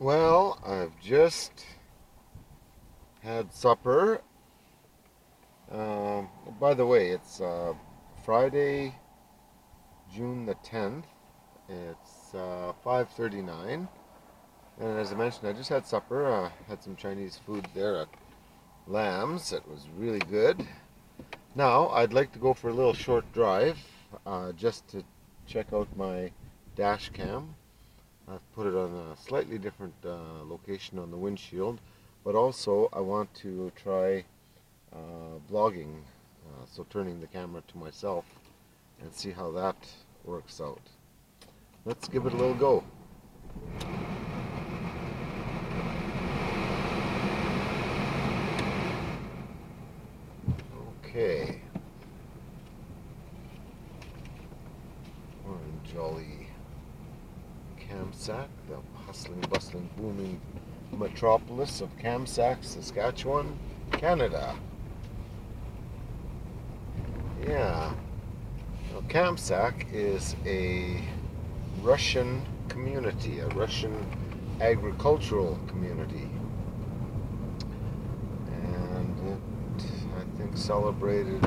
Well, I've just had supper. By the way, it's Friday, June the 10th. It's 5:39, and as I mentioned, I just had supper. Had some Chinese food there at Lamb's. It was really good. Now, I'd like to go for a little short drive, just to check out my dash cam. I've put it on a slightly different location on the windshield, but also I want to try vlogging, so turning the camera to myself and see how that works out. Let's give it a little go. Okay. We're in jolly Kamsack, the hustling, bustling, booming metropolis of Kamsack, Saskatchewan, Canada. Yeah. Now, Kamsack is a Russian community, a Russian agricultural community. And it, I think, celebrated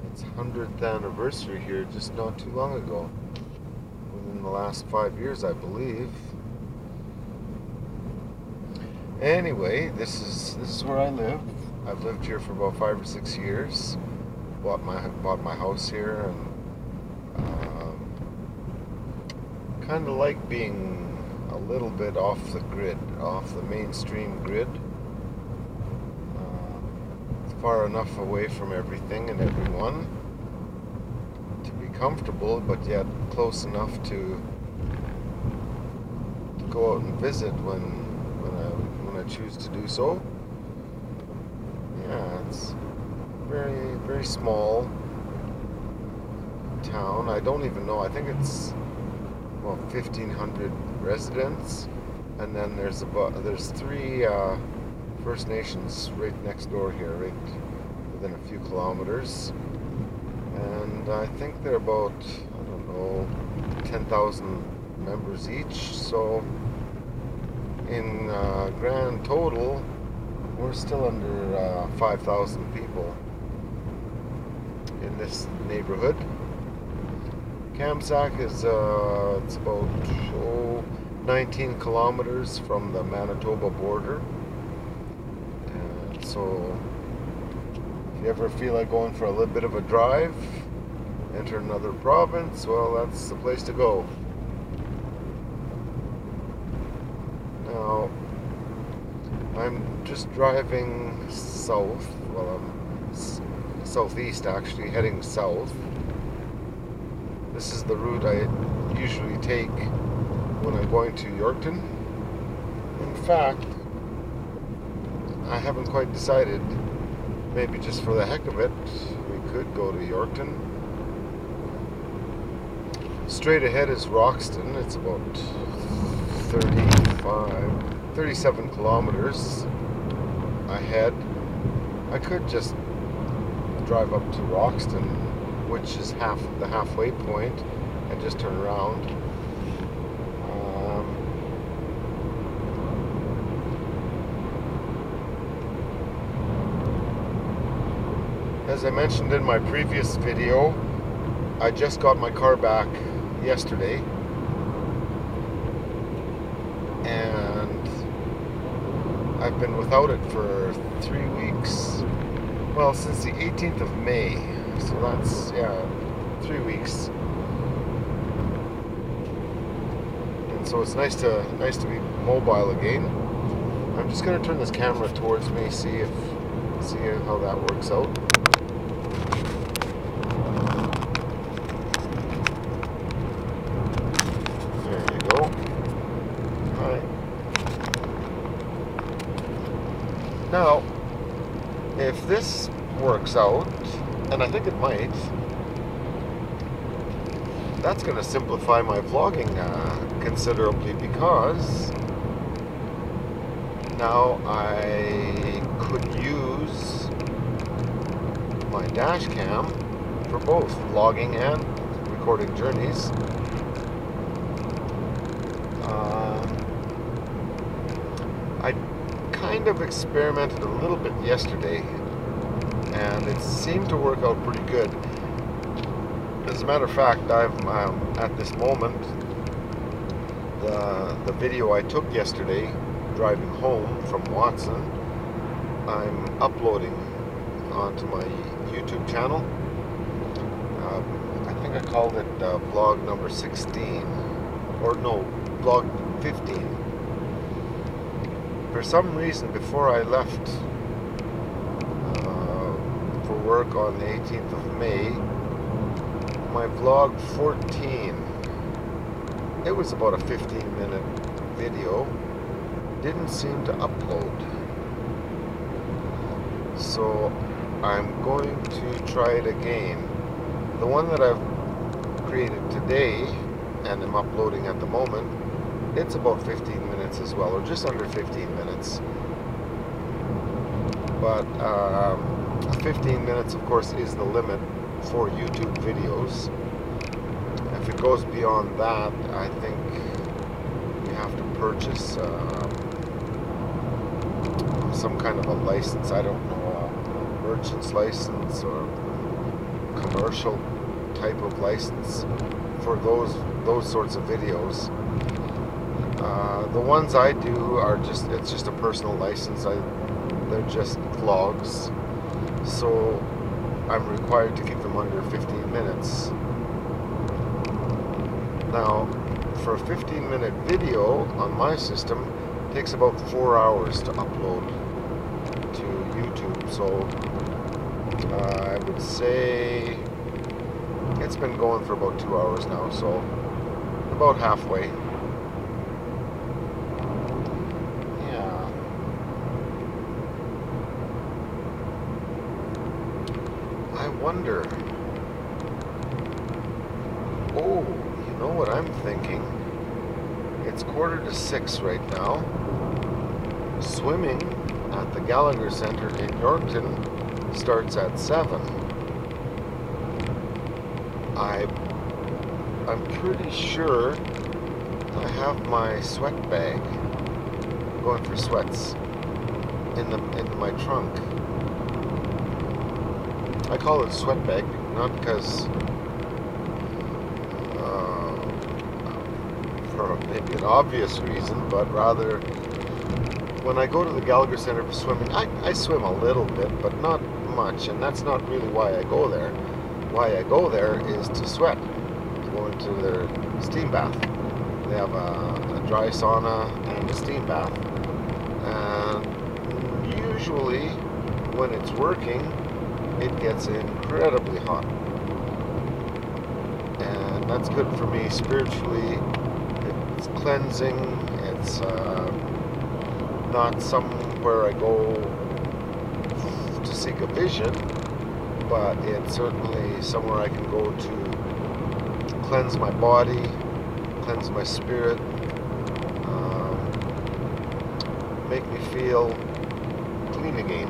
its 100th anniversary here just not too long ago. Within the last 5 years, I believe. Anyway, this is where I live. I've lived here for about 5 or 6 years. Bought my house here, and kind of like being a little bit off the grid, off the mainstream grid, far enough away from everything and everyone to be comfortable, but yet close enough to go out and visit when I choose to do so. Yeah, it's very, very small town. I don't even know. I think it's 1,500 residents, and then there's three First Nations right next door here, right within a few kilometers, and I think they're about, I don't know, 10,000 members each. So in grand total, we're still under 5,000 people in this neighborhood. Kamsack is it's about 19 kilometers from the Manitoba border, and so if you ever feel like going for a little bit of a drive, enter another province, well, that's the place to go. Now, I'm just driving south. Well, I'm southeast actually, heading south. This is the route I usually take when I'm going to Yorkton. In fact, I haven't quite decided. Maybe just for the heck of it, we could go to Yorkton. Straight ahead is Roxton. It's about 37 kilometers ahead. I could just drive up to Roxton, which is the halfway point, and just turn around. As I mentioned in my previous video, I just got my car back yesterday, and I've been without it for 3 weeks. Well, since the 18th of May. So that's, 3 weeks. And so it's nice to be mobile again. I'm just gonna turn this camera towards me, see how that works out. There you go. Alright. Now, if this works out, and I think it might, that's going to simplify my vlogging considerably, because now I could use my dash cam for both vlogging and recording journeys. kind of experimented a little bit yesterday, and it seemed to work out pretty good. As a matter of fact, I'm at this moment, the video I took yesterday driving home from Watson, I'm uploading onto my YouTube channel. I think I called it vlog number 16, or no, vlog 15. For some reason, before I left for work on the 18th of May, my vlog 14, it was about a 15-minute video, didn't seem to upload. So I'm going to try it again. The one that I've created today and I'm uploading at the moment, it's about 15 minutes as well, or just under 15 minutes. But 15 minutes, of course, is the limit for YouTube videos. If it goes beyond that, I think you have to purchase some kind of a license. I don't know, a merchant's license or commercial type of license for those sorts of videos. The ones I do are it's just a personal license. They're just vlogs, so I'm required to keep them under 15 minutes. Now, for a 15-minute video on my system, it takes about 4 hours to upload to YouTube. So I would say it's been going for about 2 hours now, so about halfway. Yeah. I wonder. Oh, you know what I'm thinking? It's 5:45 right now. Swimming at the Gallagher Center in Yorkton starts at 7. I'm pretty sure I have my sweat bag, going for sweats, in my trunk. I call it a sweat bag, not because for maybe an obvious reason, but rather when I go to the Gallagher Center for swimming, I swim a little bit, but not much, and that's not really why I go there. Why I go there is to sweat, to go into their steam bath. They have a dry sauna and a steam bath, and usually when it's working, it gets incredibly hot, and that's good for me spiritually. It's cleansing. It's not somewhere I go to seek a vision, but it's certainly somewhere I can go to cleanse my body, cleanse my spirit, make me feel clean again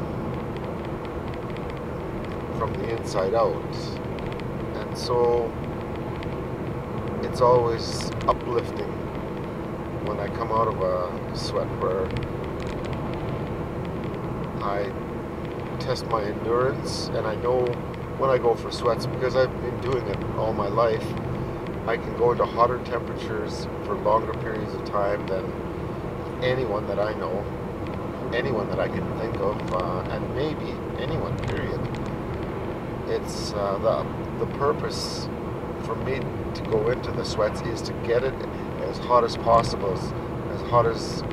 from the inside out. And so it's always uplifting when I come out of a sweat where I test my endurance, and I know when I go for sweats, because I've been doing it all my life, I can go into hotter temperatures for longer periods of time than anyone that I know, anyone that I can think of, and maybe anyone, period. It's the purpose for me to go into the sweats is to get it as hot as possible, as hot as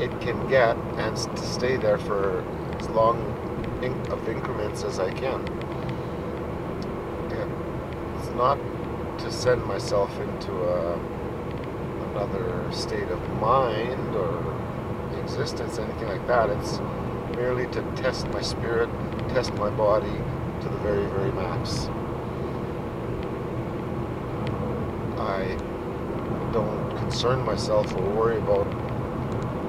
it can get, and to stay there for as long of increments as I can. It's not to send myself into another state of mind or existence, anything like that. It's merely to test my spirit, test my body to the very, very max. I don't concern myself or worry about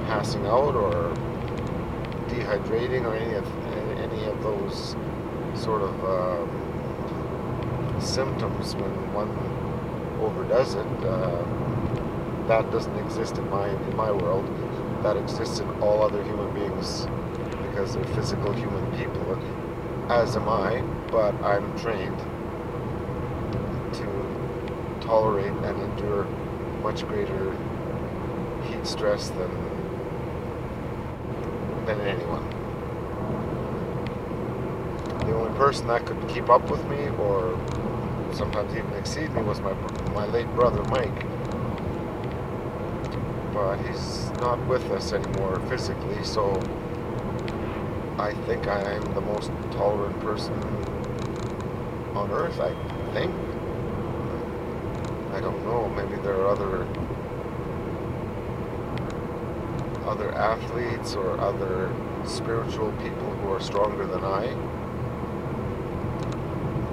passing out or dehydrating or any of those sort of symptoms when one overdoes it. That doesn't exist in my world. that exists in all other human beings because they're physical human people, as am I, but I'm trained to tolerate and endure much greater heat stress than anyone. The only person that could keep up with me, or sometimes even exceed me, was my late brother Mike. But he's not with us anymore physically, so I think I am the most tolerant person on earth, I think. I don't know, maybe there are other athletes or other spiritual people who are stronger than I,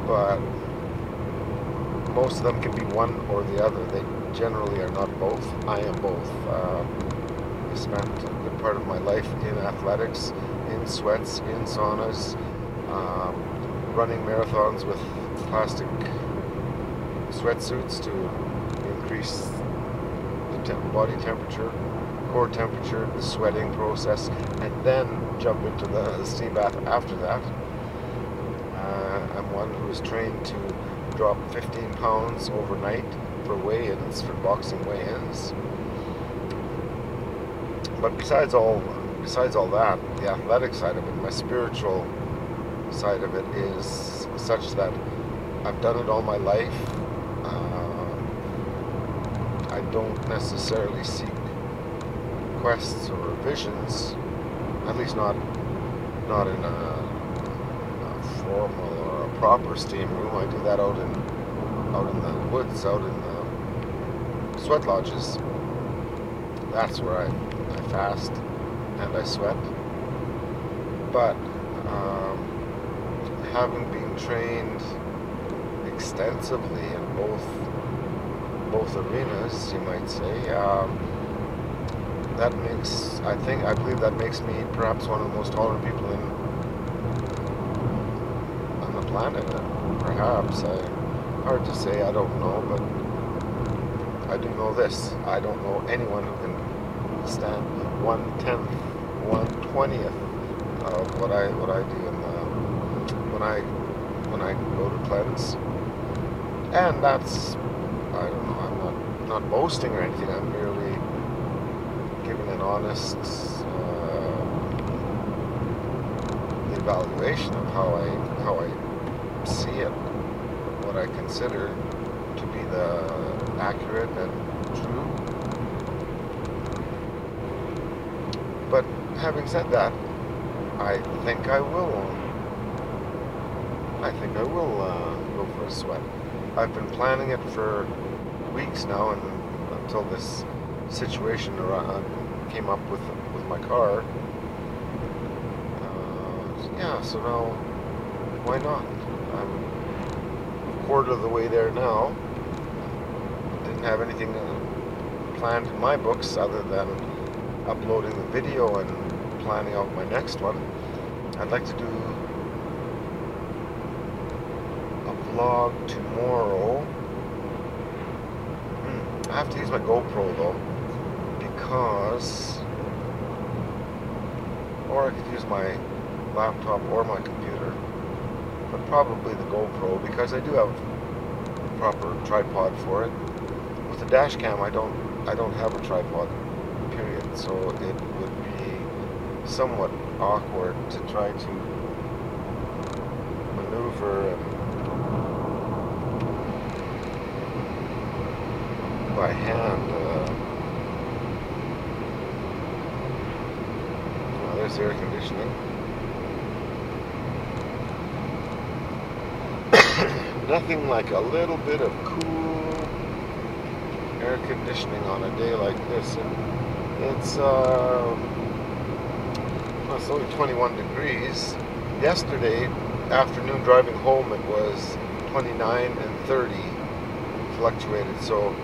but most of them can be one or the other. They generally are not both. I am both. I spent a good part of my life in athletics, in sweats, in saunas, running marathons with plastic sweatsuits to increase the body temperature, core temperature, the sweating process, and then jump into the steam bath after that. I'm one who is trained to drop 15 pounds overnight for weigh-ins, for boxing weigh-ins. But besides all that, the athletic side of it, my spiritual side of it is such that I've done it all my life. I don't necessarily seek quests or visions, at least not in a formal or a proper steam room. I do that out in the woods, out in the sweat lodges. That's where I fast and I sweat. But having been trained extensively in both arenas, you might say, I believe that makes me perhaps one of the most tolerant people on the planet. Perhaps, hard to say, I don't know, but I do know this: I don't know anyone who can stand 1/10, 1/20th of what I do when I go to cleanse. And that's, I don't know, I'm not boasting or anything. I'm merely giving an honest evaluation of how I see it, what I consider to be the accurate and true. But having said that, I think I will go for a sweat. I've been planning it for weeks now, and until this situation came up with my car. So now, why not? I'm a quarter of the way there now. Didn't have anything planned in my books other than uploading the video and planning out my next one. I'd like to do a vlog tomorrow. I have to use my GoPro though, or I could use my laptop or my computer, but probably the GoPro, because I do have a proper tripod for it. With the dash cam, I don't have a tripod, period, so it would be somewhat awkward to try to maneuver by hand. There's air conditioning. Nothing like a little bit of cool air conditioning on a day like this. And it's only 21 degrees. Yesterday afternoon driving home it was 29 and 30, fluctuated, so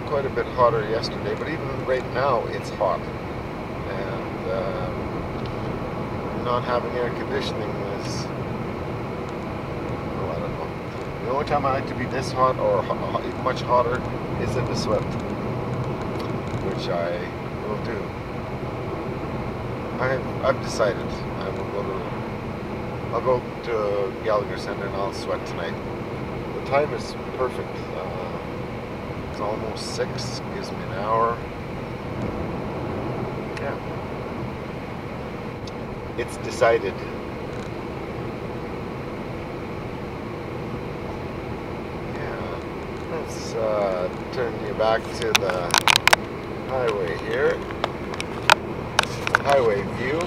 quite a bit hotter yesterday, but even right now it's hot. And not having air conditioning is, I don't know. The only time I like to be this hot or much hotter is in the sweat, which I will do. I've decided I'll go to Gallagher Center and I'll sweat tonight. The time is perfect. It's almost 6, gives me an hour. Yeah. It's decided. Yeah. Let's turn you back to the highway here. Highway view.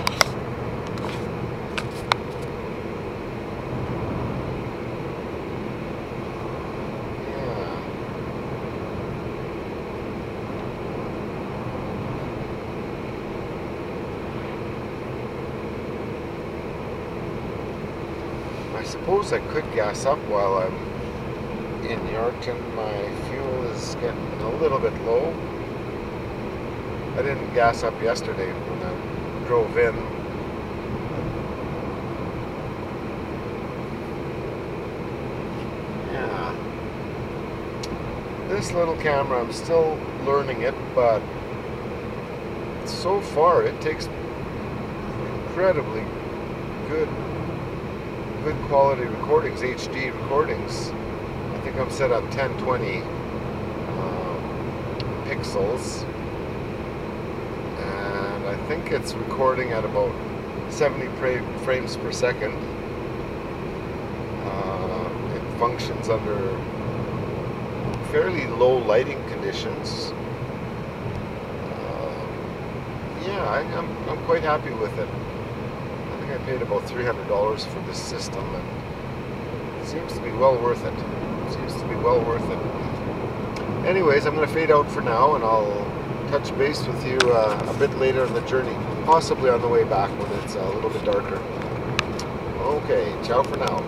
I suppose I could gas up while I'm in Yorkton. My fuel is getting a little bit low. I didn't gas up yesterday when I drove in. Yeah. This little camera, I'm still learning it, but so far it takes incredibly good quality recordings, HD recordings. I think I'm set up 1020 pixels, and I think it's recording at about 70 frames per second. It functions under fairly low lighting conditions. Yeah, I'm quite happy with it. I paid about $300 for this system, and it seems to be well worth it. Anyways, I'm going to fade out for now, and I'll touch base with you a bit later in the journey, possibly on the way back when it's a little bit darker. Okay, ciao for now.